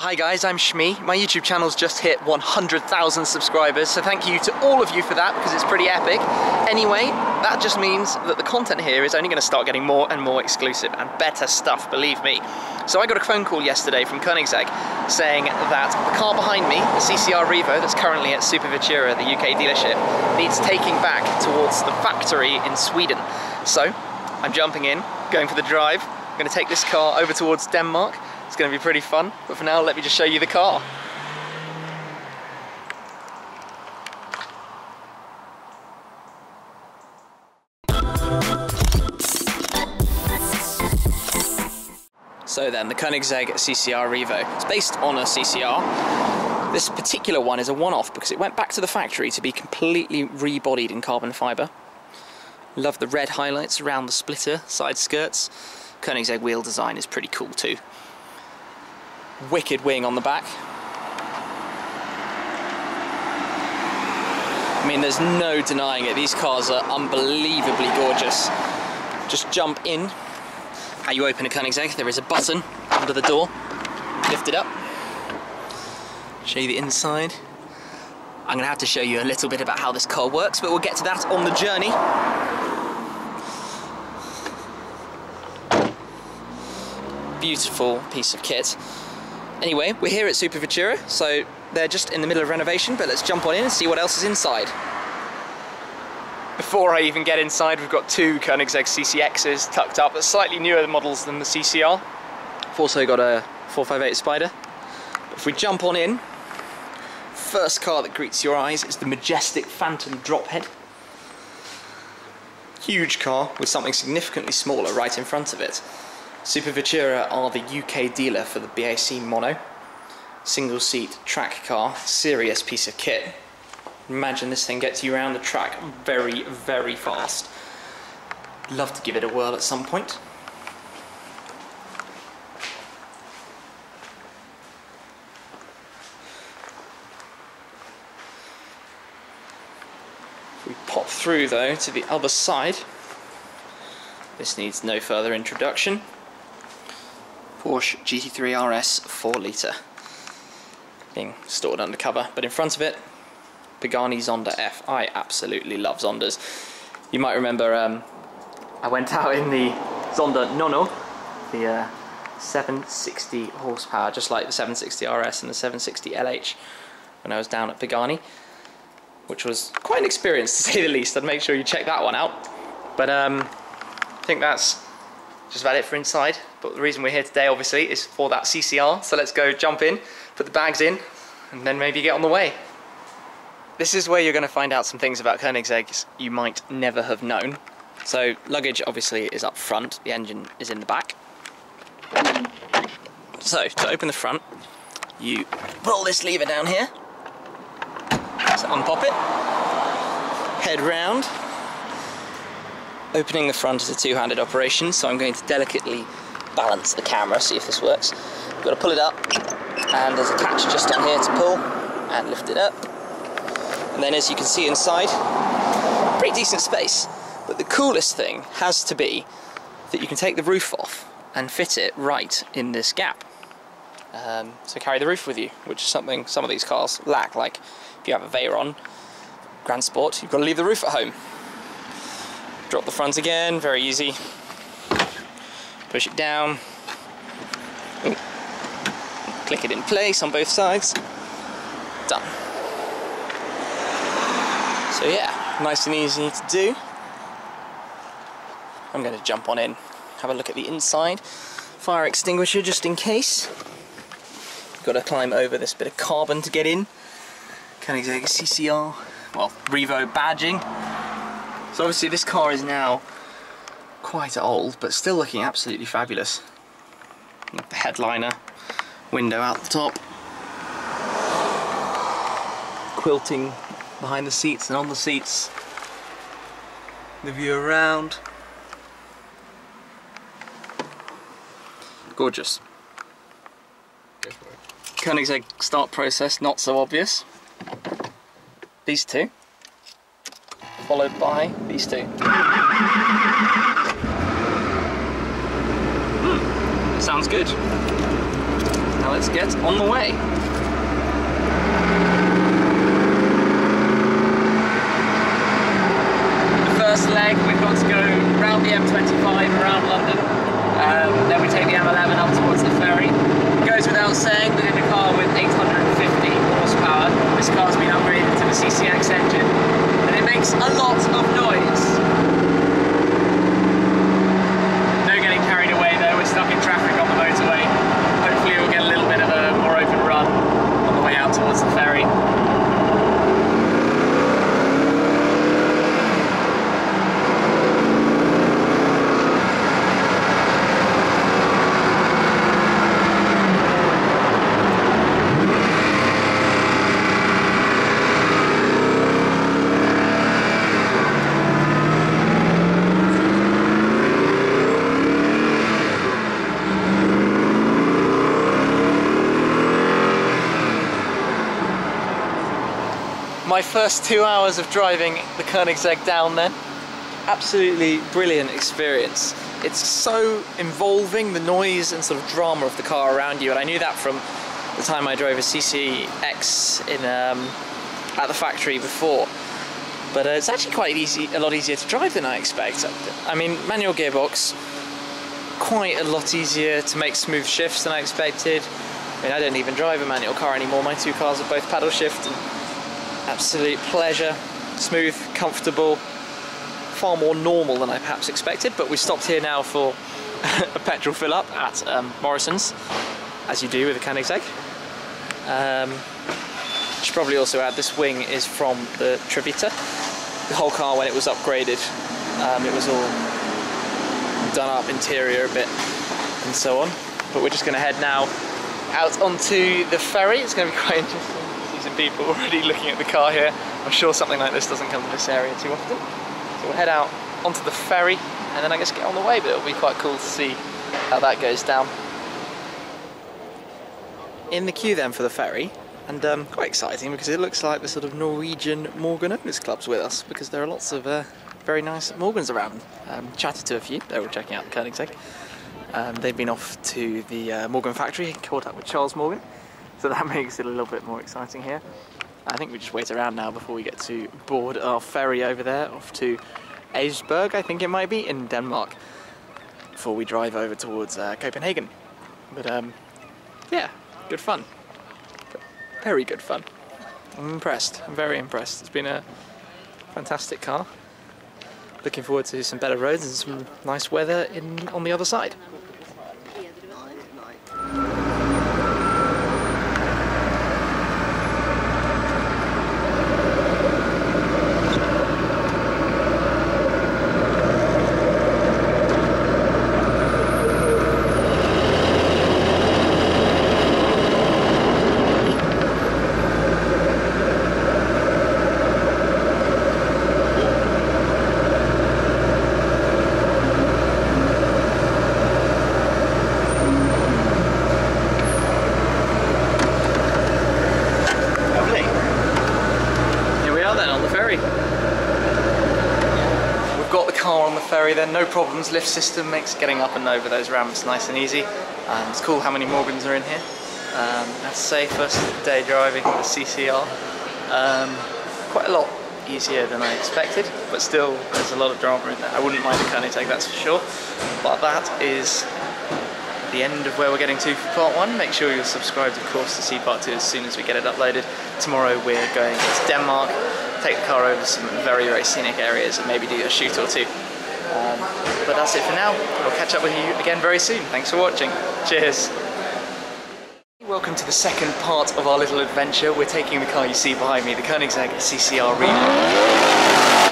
Hi guys, I'm Shmee. My YouTube channel's just hit 100,000 subscribers, so thank you to all of you for that because it's pretty epic. Anyway, that just means that the content here is only going to start getting more and more exclusive and better stuff, believe me. So I got a phone call yesterday from Koenigsegg saying that the car behind me, the CCR Revo that's currently at Supervettura, the UK dealership, needs taking back towards the factory in Sweden. So I'm jumping in, going for the drive. I'm going to take this car over towards Denmark. It's going to be pretty fun, but for now let me just show you the car. So then, the Koenigsegg CCR Revo. It's based on a CCR. This particular one is a one-off because it went back to the factory to be completely rebodied in carbon fibre. Love the red highlights around the splitter, side skirts. Koenigsegg wheel design is pretty cool too. Wicked wing on the back. I mean, there's no denying it. These cars are unbelievably gorgeous. Just jump in. How you open a Koenigsegg, there is a button under the door. Lift it up. Show you the inside. I'm going to have to show you a little bit about how this car works, but we'll get to that on the journey. Beautiful piece of kit. Anyway, we're here at Supervettura, so they're just in the middle of renovation, but let's jump on in and see what else is inside. Before I even get inside, we've got two Koenigsegg CCXs tucked up. They're slightly newer models than the CCR. We've also got a 458 Spider. But if we jump on in, first car that greets your eyes is the majestic Phantom Drophead. Huge car with something significantly smaller right in front of it. Supervettura are the UK dealer for the BAC Mono. Single seat track car, serious piece of kit. Imagine this thing gets you around the track very, very fast. Love to give it a whirl at some point. If we pop through though to the other side, this needs no further introduction. Porsche Gt3 Rs 4 litre being stored undercover, but in front of it, Pagani Zonda F. I absolutely love Zondas. You might remember I went out in the Zonda Nono, the 760 horsepower, just like the 760 RS and the 760 LH when I was down at Pagani, which was quite an experience to say the least. I'd make sure you check that one out. But I think that's just about it for inside, but the reason we're here today obviously is for that CCR, so let's go jump in, put the bags in, and then maybe get on the way. This is where you're going to find out some things about Koenigseggs you might never have known. So luggage obviously is up front, the engine is in the back. So to open the front, you pull this lever down here, so unpop it, head round. Opening the front is a two-handed operation, so I'm going to delicately balance the camera, see if this works. You've got to pull it up, and there's a catch just on here to pull, and lift it up. And then as you can see inside, pretty decent space. But the coolest thing has to be that you can take the roof off and fit it right in this gap. So carry the roof with you, which is something some of these cars lack. Like if you have a Veyron Grand Sport, you've got to leave the roof at home. Drop the front again, very easy. Push it down. Ooh. Click it in place on both sides. Done. So yeah, nice and easy to do. I'm going to jump on in, have a look at the inside. Fire extinguisher just in case. Got to climb over this bit of carbon to get in. Koenigsegg CCR, well, Revo badging. So obviously this car is now quite old, but still looking absolutely fabulous. The headliner, window out the top, quilting behind the seats and on the seats, the view around. Gorgeous. Koenigsegg start process, not so obvious. These two. Followed by these two. Sounds good. Now Now let's get on the way. The first leg, we've got to go round the M25 around London. Then we take the M11 up towards the ferry. It goes without saying that in a car with 850 horsepower, this car's been upgraded to the CCX engine, and it makes a lot of noise. No getting carried away though, we're stuck in traffic on the motorway. Hopefully we'll get a little bit of a more open run on the way out towards the ferry. My first 2 hours of driving the Koenigsegg down then, absolutely brilliant experience. It's so involving, the noise and sort of drama of the car around you, and I knew that from the time I drove a CCX at the factory before. But it's actually quite easy, a lot easier to drive than I expected. I mean, manual gearbox, quite a lot easier to make smooth shifts than I expected. I mean, I don't even drive a manual car anymore. My two cars are both paddle shift. And absolute pleasure, smooth, comfortable, far more normal than I perhaps expected, but we stopped here now for a petrol fill up at Morrison's, as you do with a Koenigsegg. Should probably also add, this wing is from the Supervettura. The whole car, when it was upgraded, it was all done up interior a bit and so on, but we're just going to head now out onto the ferry. It's going to be quite interesting. Some people already looking at the car here. I'm sure something like this doesn't come to this area too often. So we'll head out onto the ferry and then I guess get on the way, but it'll be quite cool to see how that goes down. In the queue then for the ferry, and quite exciting because it looks like the sort of Norwegian Morgan owners club's with us, because there are lots of very nice Morgans around. Chatted to a few, they were checking out the Koenigsegg. They've been off to the Morgan factory and caught up with Charles Morgan. So that makes it a little bit more exciting here. I think we just wait around now before we get to board our ferry over there, off to Esbjerg, I think it might be, in Denmark, before we drive over towards Copenhagen. But yeah, good fun. Very good fun. I'm impressed, I'm very impressed. It's been a fantastic car. Looking forward to some better roads and some nice weather on the other side. Ferry then, no problems, lift system makes getting up and over those ramps nice and easy. It's cool how many Morgans are in here. I have to say, first day driving the CCR, quite a lot easier than I expected, but still there's a lot of drama in there. I wouldn't mind a Koenigsegg, that's for sure, but that is the end of where we're getting to for part 1. Make sure you're subscribed, of course, to see part 2 as soon as we get it uploaded. Tomorrow we're going to Denmark, take the car over some very, very scenic areas and maybe do a shoot or two. But that's it for now. I'll catch up with you again very soon. Thanks for watching. Cheers. Welcome to the second part of our little adventure. We're taking the car you see behind me, the Koenigsegg CCR Revo.